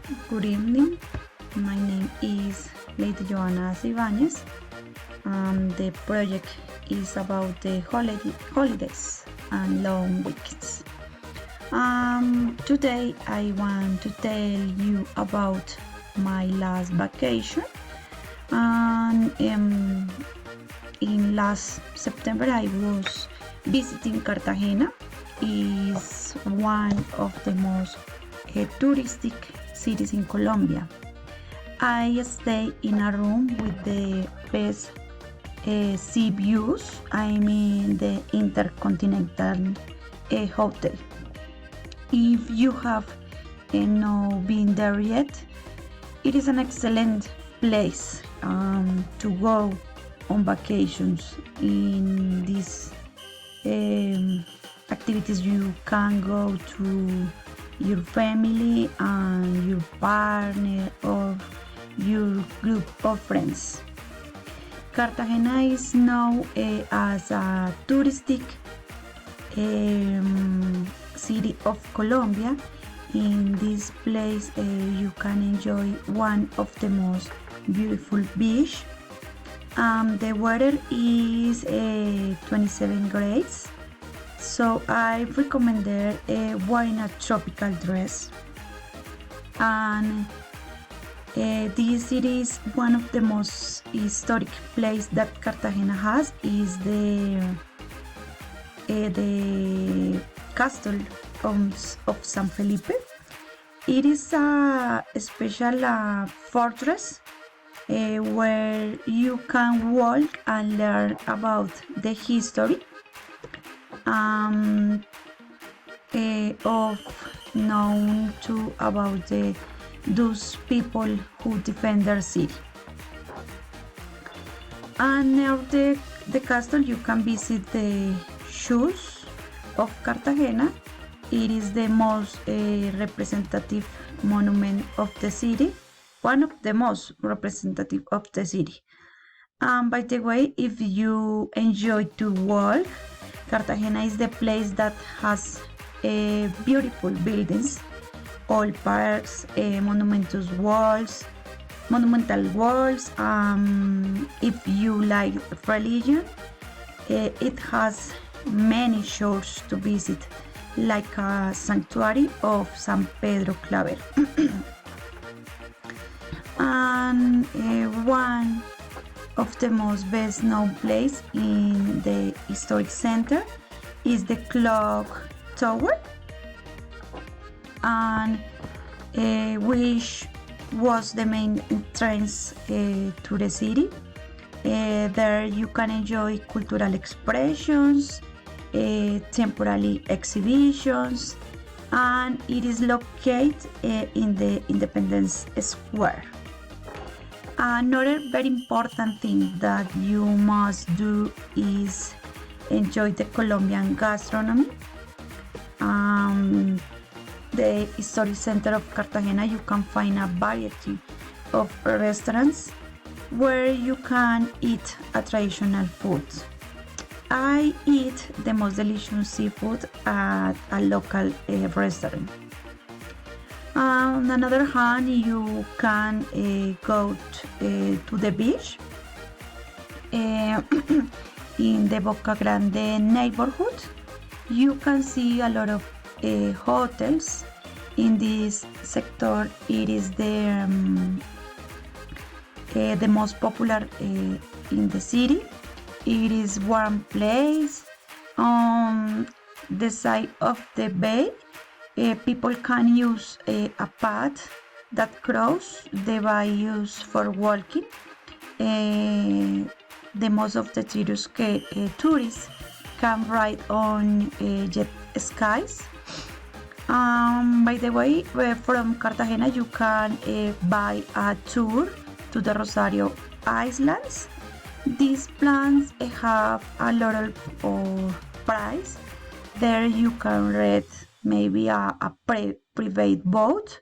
Good evening. My name is Lady Joanna Ibanez. The project is about the holidays and long weekends. Today I want to tell you about my last vacation. And in last September I was visiting Cartagena. Is one of the most touristic cities in Colombia. I stay in a room with the best sea views. I'm in the Intercontinental Hotel. If you have not been there yet, it is an excellent place to go on vacations. In these activities, you can go to your family and your partner or your group of friends. Cartagena is known as a touristic city of Colombia. In this place you can enjoy one of the most beautiful beach. The weather is 27 grades, so I recommend wearing a tropical dress. And this city is one of the most historic place that Cartagena has is the castle of San Felipe. It is a special fortress where you can walk and learn about the history of known to about those people who defend their city. And near the castle you can visit the shoes of Cartagena. It is the most representative monument of the city, one of the most representative of the city. By the way, if you enjoy to walk, Cartagena is the place that has beautiful buildings, all parks, monumental walls. If you like religion, it has many shores to visit, like a sanctuary of San Pedro Claver. And one of the most best known place in the historic center is the clock tower, and which was the main entrance to the city. There you can enjoy cultural expressions, temporary exhibitions, and it is located in the Independence Square. Another very important thing that you must do is enjoy the Colombian gastronomy. The historic center of Cartagena, you can find a variety of restaurants where you can eat a traditional food. I eat the most delicious seafood at a local restaurant. On the other hand, you can go to the beach in the Boca Grande neighborhood. You can see a lot of hotels in this sector. It is the most popular in the city. It is one place on the side of the bay. People can use a path that cross the bay used for walking. The most of the tourists can ride on jet skis. By the way, from Cartagena you can buy a tour to the Rosario Islands. These plans have a lot of price. There you can rent maybe a private boat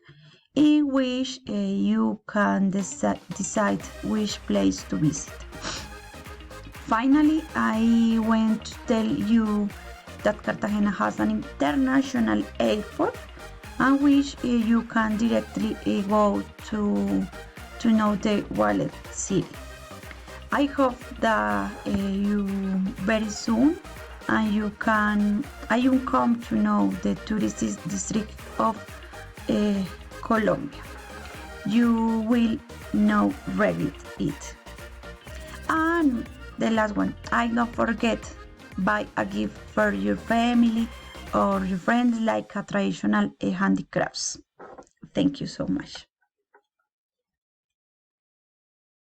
in which you can decide which place to visit. Finally, I want to tell you that Cartagena has an international airport and which you can directly go to know the wallet city. I hope that you very soon and you come to know the tourist district of Colombia. You will know read it. And the last one, I don't forget buy a gift for your family or your friends like a traditional handicrafts. Thank you so much.